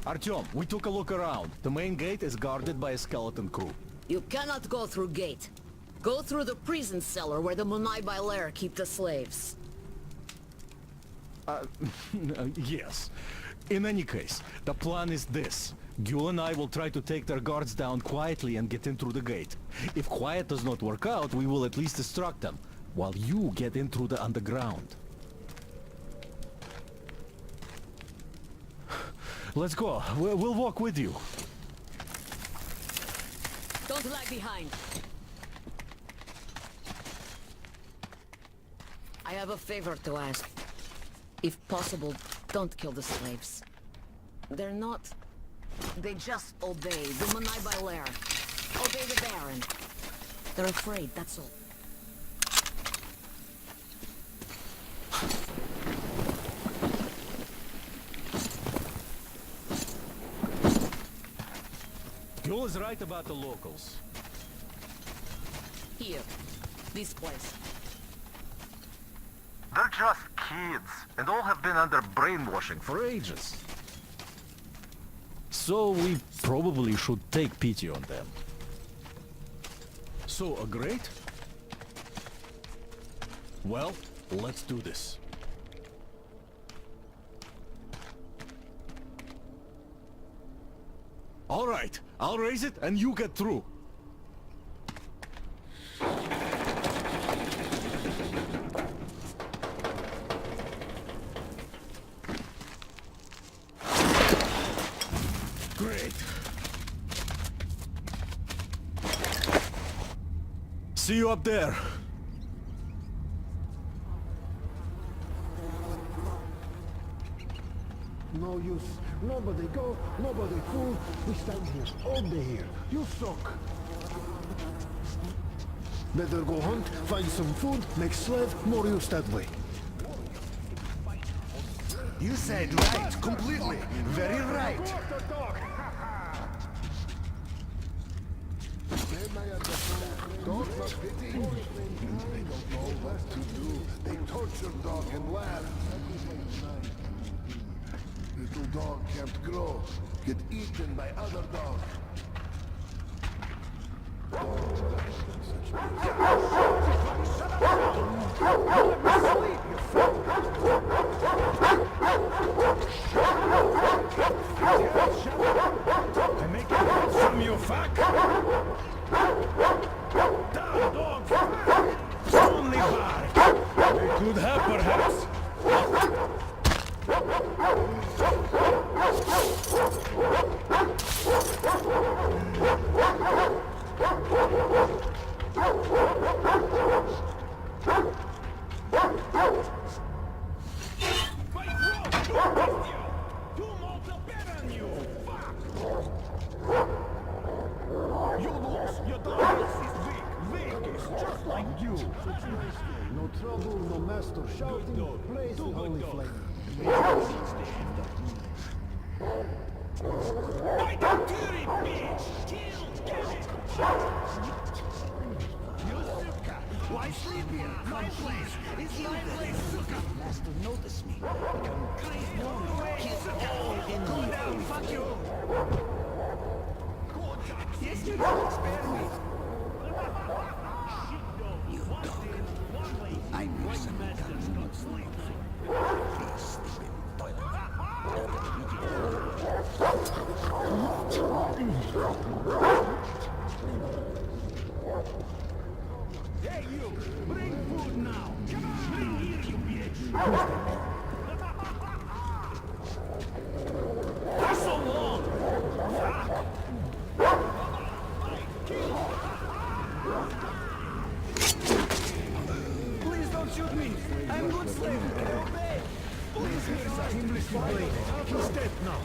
Artyom, we took a look around. The main gate is guarded by a skeleton crew. You cannot go through gate. Go through the prison cellar where the Munai Bailer keep the slaves. Yes. In any case, the plan is this. Gül and I will try to take their guards down quietly and get in through the gate. If quiet does not work out, we will at least distract them, while you get in through the underground. Let's go. We'll walk with you. Don't lag behind. I have a favor to ask. If possible, don't kill the slaves. They're not... They just obey the Munai Bailer. Obey the Baron. They're afraid, that's all. Gül is right about the locals. Here. This place. They're just kids, and all have been under brainwashing for ages. So we probably should take pity on them. So, a grate? Well, let's do this. All right, I'll raise it and you get through. Great. See you up there. No use. Nobody go, nobody fool. We stand here, all day here. You suck. Better go hunt, find some food, make slave, more use that way. You said right, completely. Very right. Dog must pity. They don't know what to do. They torture dog and laugh. Little dog can't grow. Get eaten by other dogs. I make it from you, fuck! Down, dog! Only bark! We could have, perhaps. No trouble, no master shouting, praise the holy flame. Why sleep here? My place. It's my place, suka. Master noticed me. Become crazy. Kill all in Go down, fuck you. Yes, you don't spare me. You dog. I knew something done not sleep. Please sleep in toilet. Hey, you! Bring food now! Come on! Bring here, you bitch! Why so long? Fuck! Please don't shoot me! I'm good slave! I obey! Please, here's our English blade! He's dead now!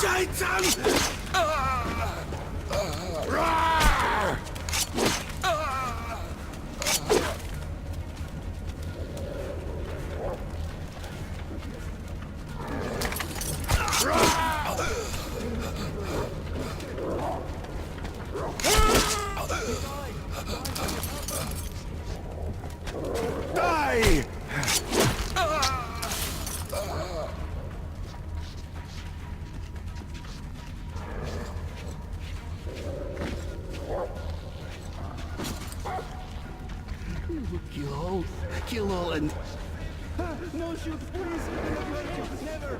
Shaitan! happened? No shoot, please! Never!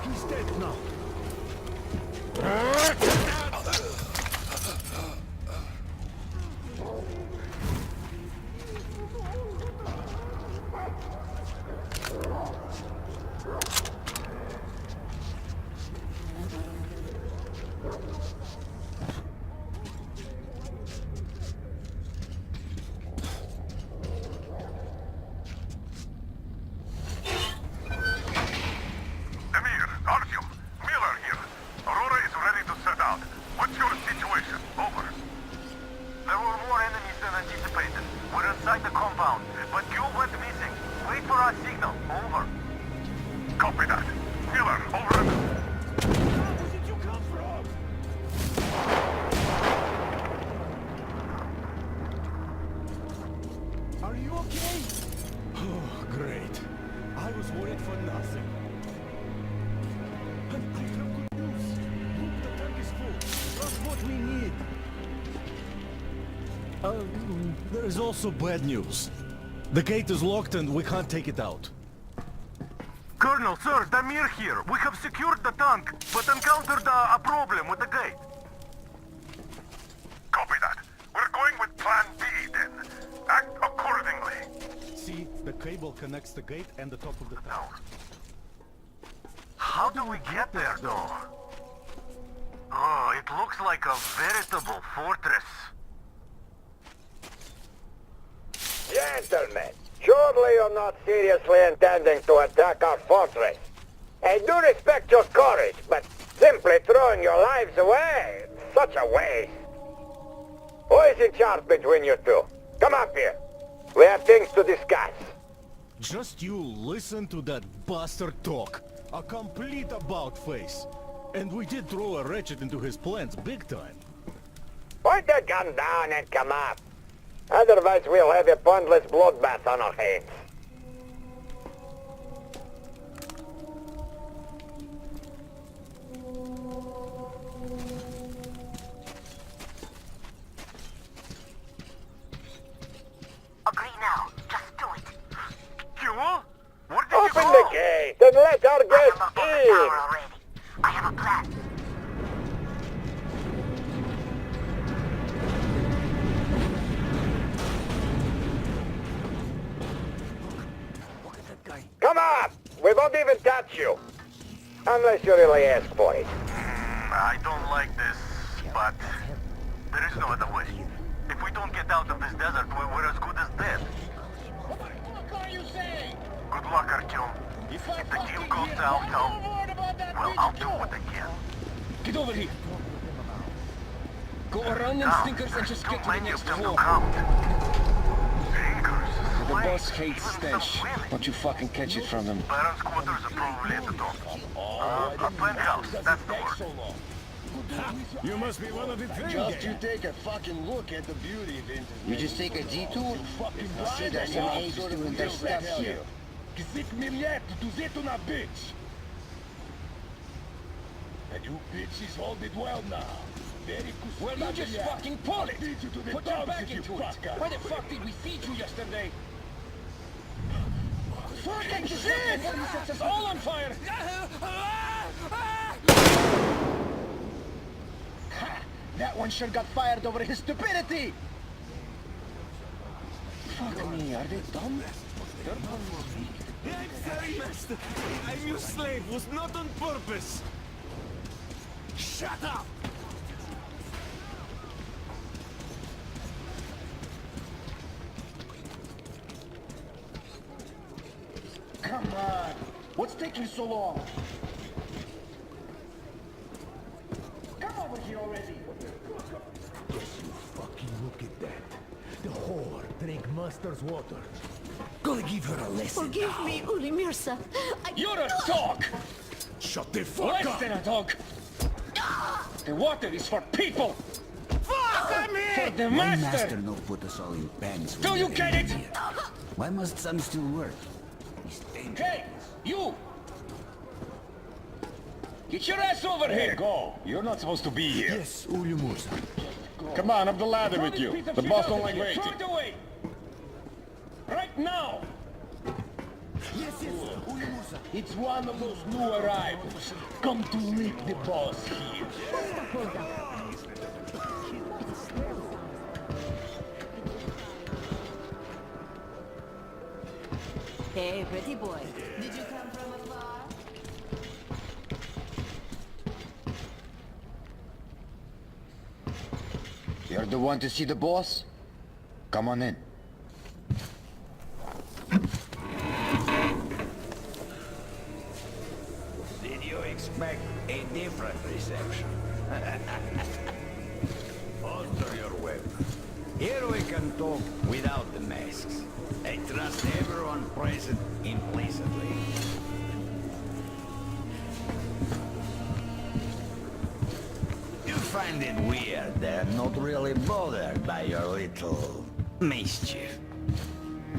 He's dead now. Emir, Artyom, Miller here. Aurora is ready to set out. What's your situation? Over. There were more enemies than anticipated. We're inside the compound, but you went missing. Wait for our signal. Over. Copy that. Miller, over. Where did you come from? Are you okay? Oh, great. I was worried for nothing. I have good news. Look, the tank is full. Just what we need. There is also bad news. The gate is locked and we can't take it out. Colonel, sir, Damir here. We have secured the tank, but encountered a problem with the gate. Copy that. We're going with Plan B then. Act accordingly. See, the cable connects the gate and the top of the tower. How do we get there, though? Oh, it looks like a veritable fortress. Gentlemen, surely you're not seriously intending to attack our fortress. I do respect your courage, but simply throwing your lives away, such a waste. Who is in charge between you two? Come up here. We have things to discuss. Just you listen to that bastard talk. A complete about-face. And we did throw a wretched into his plans big time. Point the gun down and come up. Otherwise we'll have a pointless bloodbath on our hands. Agree now. Just do it. You? Where did you Open go? the gate and let our I'm guests up on the in. tower already. I have a plan. Come up! We won't even touch you. Unless you really ask for it. I don't like this, but there is no other way. If we don't get out of this desert, we're as good as dead. What the fuck are you saying? Good luck, Artyom. If the deal goes down, well, I'll do what I can. Get over here. Go around them Now, stinkers and there's just too get to the many next of them to floor. count. Drinkers, The boss slaves, hates even stench. some women. Don't you fucking catch it from them. Baron's quarters are probably at the top. A penthouse, that's the word. You must be one of the Just you take a fucking look at the beauty of it. You just take a detour? You see there's some apes doing their stuff here. And you bitches hold it well now. Well, you just fucking pull it! Put your back into it! Why the fuck did we feed you yesterday? Fucking shit! It's all on fire! Ha! That one sure got fired over his stupidity! Fuck me, are they dumb? I'm sorry, master. I'm your slave. Was not on purpose. Shut up! Come on! What's taking so long? Come over here already! Yes, you fucking look at that. The whore drank master's water. Gonna give her a lesson. Forgive me, Uli Mirza. You're a dog! Shut the fuck Less up! than a dog! The water is for people! Fuck me! For the My master! master no put us all in bands. Do you get it? Why must sun still work? He's dangerous. Hey, you! Get your ass over here! Go! You're not supposed to be here. Yes, Ulymusa. Come on, up the ladder with you. The boss don't like waiting. Throw it away! Right now! Yes, yes, Ulymusa. It's one of those new arrivals. Come to meet the boss here. Hey, pretty boy. Did you come from afar? You're the one to see the boss? Come on in. Did you expect a different reception? Alter your weapon. Here we can talk without the masks. I trust everyone present implicitly. You find it weird they're not really bothered by your little mischief.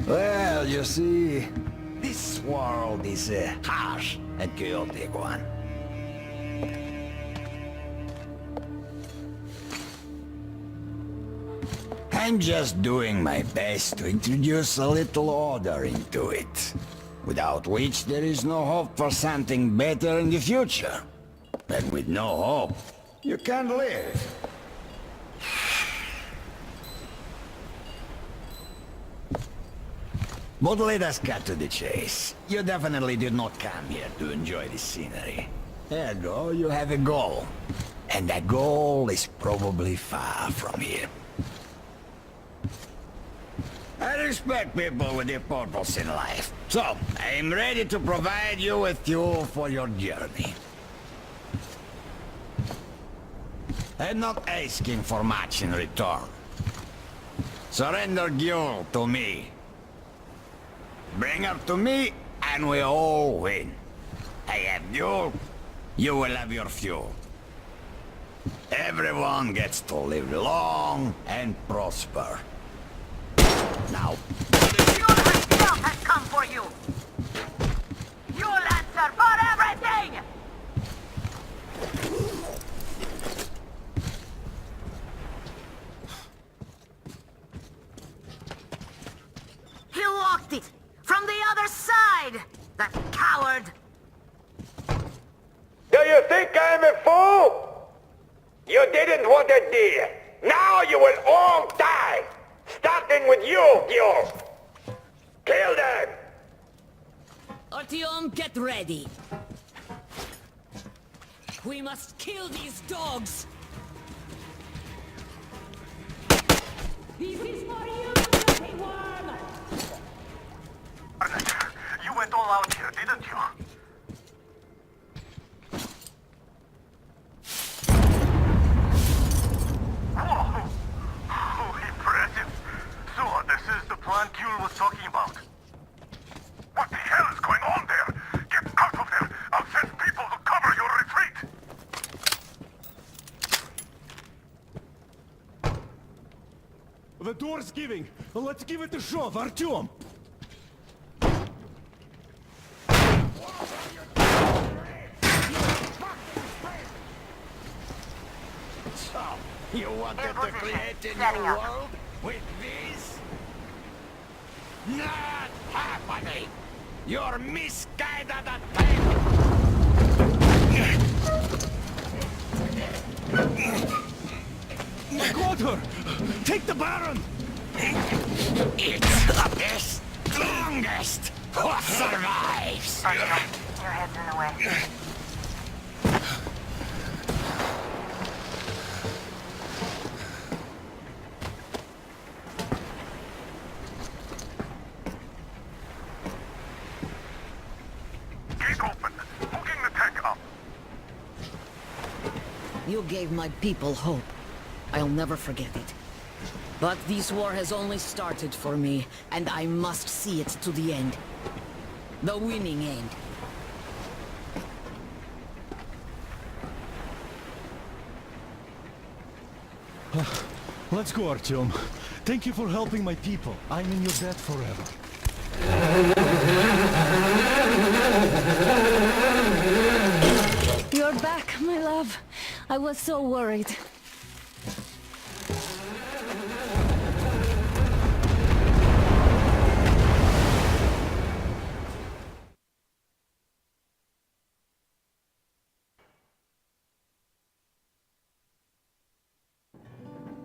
Well, you see, this world is a harsh and chaotic one. I'm just doing my best to introduce a little order into it, without which there is no hope for something better in the future. And with no hope, you can't live. But let us cut to the chase. You definitely did not come here to enjoy the scenery. Ergo, you have a goal. And that goal is probably far from here. I respect people with a purpose in life. So, I'm ready to provide you with fuel for your journey. I'm not asking for much in return. Surrender fuel to me. Bring her to me, and we all win. I have fuel, you will have your fuel. Everyone gets to live long and prosper. Now, Your help has come for you! You'll answer for everything! He locked it! From the other side! That coward! Do you think I'm a fool? You didn't want a deal. Now you will all die! Starting with you, Gil! Kill them! Artyom, get ready. We must kill these dogs. This is for you, dirty worm! You went all out here, didn't you? Whoa! Oh, impressive. So, this is the plan Kuhl was talking about. What the hell is going on there? Get out of there! I'll send people to cover your retreat! The door's giving. Let's give it a shove, Artyom. so, you wanted to create a new world with this? Not happening! You're misguided attempt! I got her! Take the Baron! It's the strongest who survives! Your head's in the way. Gate open. Hooking the tank up. You gave my people hope. I'll never forget it. But this war has only started for me, and I must see it to the end. The winning end. Let's go, Artyom. Thank you for helping my people. I'm in your debt forever. You're You're back, my love. I was so worried.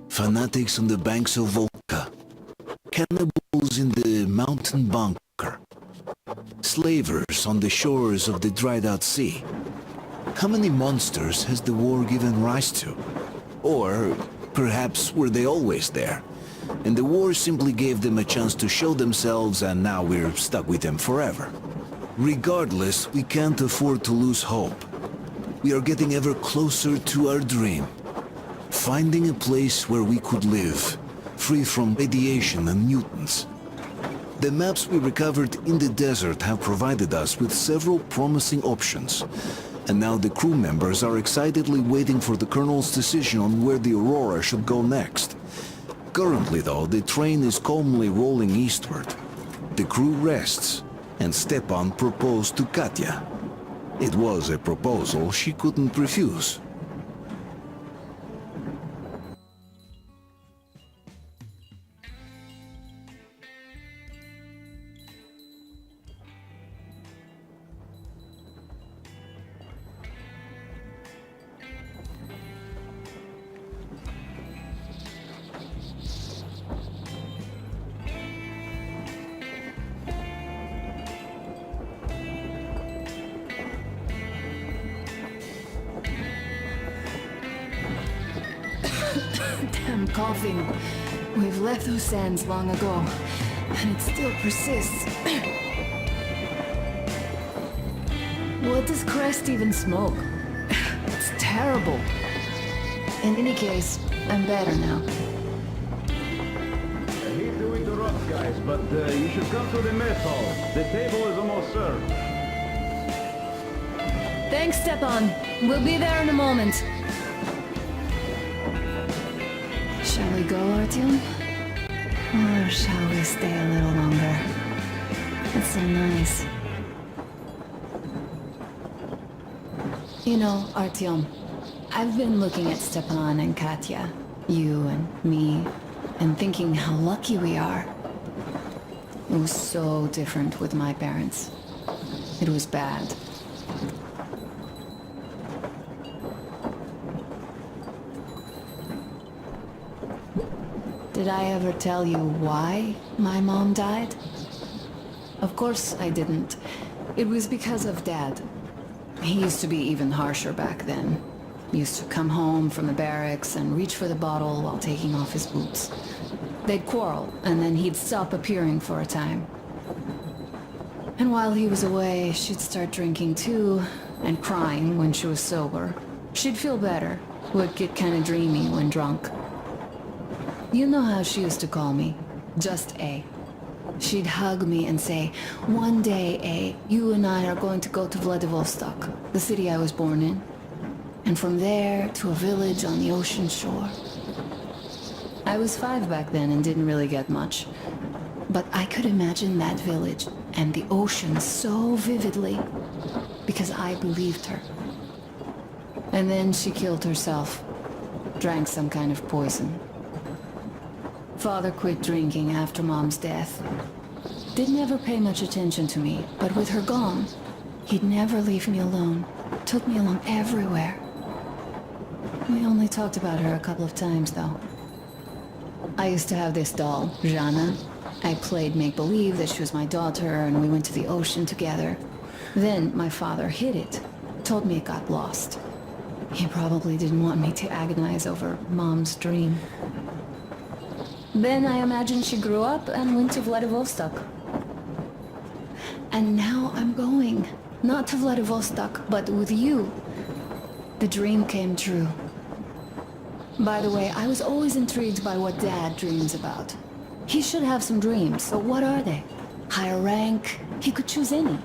Fanatics on the banks of Volga. Cannibals in the mountain bunker. Slavers on the shores of the dried-out sea. How many monsters has the war given rise to? Or perhaps were they always there, and the war simply gave them a chance to show themselves and now we're stuck with them forever? Regardless, we can't afford to lose hope. We are getting ever closer to our dream. Finding a place where we could live, free from radiation and mutants. The maps we recovered in the desert have provided us with several promising options, and now the crew members are excitedly waiting for the Colonel's decision on where the Aurora should go next. Currently though, the train is calmly rolling eastward. The crew rests, and Stepan proposed to Katya. It was a proposal she couldn't refuse. Damn coughing. We've left those sands long ago, and it still persists. What does Crest even smoke? It's terrible. In any case, I'm better now. I hate to interrupt, guys, but you should come to the mess hall. The table is almost served. Thanks, Stepan. We'll be there in a moment. Shall we go, Artyom? Or shall we stay a little longer? It's so nice. You know, Artyom, I've been looking at Stepan and Katya, you and me, and thinking how lucky we are. It was so different with my parents. It was bad. Did I ever tell you why my mom died? Of course I didn't. It was because of Dad. He used to be even harsher back then. He used to come home from the barracks and reach for the bottle while taking off his boots. They'd quarrel, and then he'd stop appearing for a time. And while he was away, she'd start drinking too, and crying when she was sober. She'd feel better, would get kinda dreamy when drunk. You know how she used to call me? Just A. She'd hug me and say, "One day, A, you and I are going to go to Vladivostok, the city I was born in. And from there to a village on the ocean shore." I was 5 back then and didn't really get much. But I could imagine that village and the ocean so vividly because I believed her. And then she killed herself. Drank some kind of poison. Father quit drinking after Mom's death. Didn't ever pay much attention to me, but with her gone, he'd never leave me alone. Took me along everywhere. We only talked about her a couple of times, though. I used to have this doll, Jana. I played make-believe that she was my daughter, and we went to the ocean together. Then my father hid it. Told me it got lost. He probably didn't want me to agonize over Mom's dream. Then I imagine she grew up and went to Vladivostok. And now I'm going. Not to Vladivostok, but with you. The dream came true. By the way, I was always intrigued by what Dad dreams about. He should have some dreams, but what are they? Higher rank? He could choose any.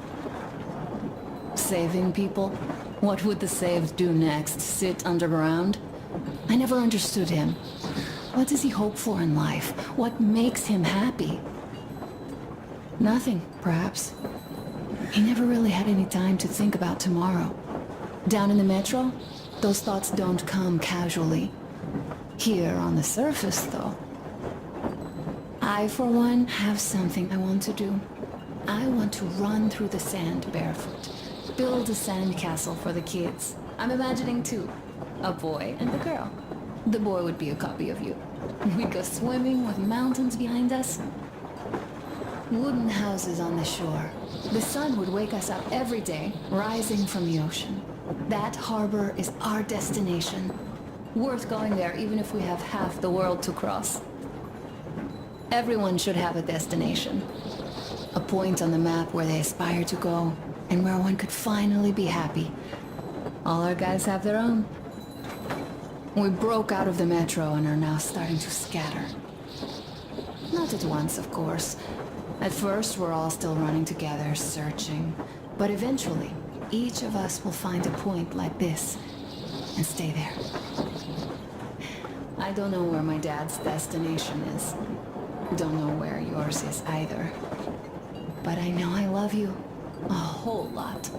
Saving people? What would the saved do next? Sit underground? I never understood him. What does he hope for in life? What makes him happy? Nothing, perhaps. He never really had any time to think about tomorrow. Down in the metro, those thoughts don't come casually. Here on the surface, though, I, for one, have something I want to do. I want to run through the sand barefoot. Build a sandcastle for the kids. I'm imagining two. A boy and a girl. The boy would be a copy of you. We'd go swimming with mountains behind us. Wooden houses on the shore. The sun would wake us up every day, rising from the ocean. That harbor is our destination. Worth going there even if we have half the world to cross. Everyone should have a destination. A point on the map where they aspire to go, and where one could finally be happy. All our guys have their own. We broke out of the metro and are now starting to scatter. Not at once, of course. At first, we're all still running together, searching. But eventually, each of us will find a point like this, and stay there. I don't know where my dad's destination is. Don't know where yours is either. But I know I love you a whole lot.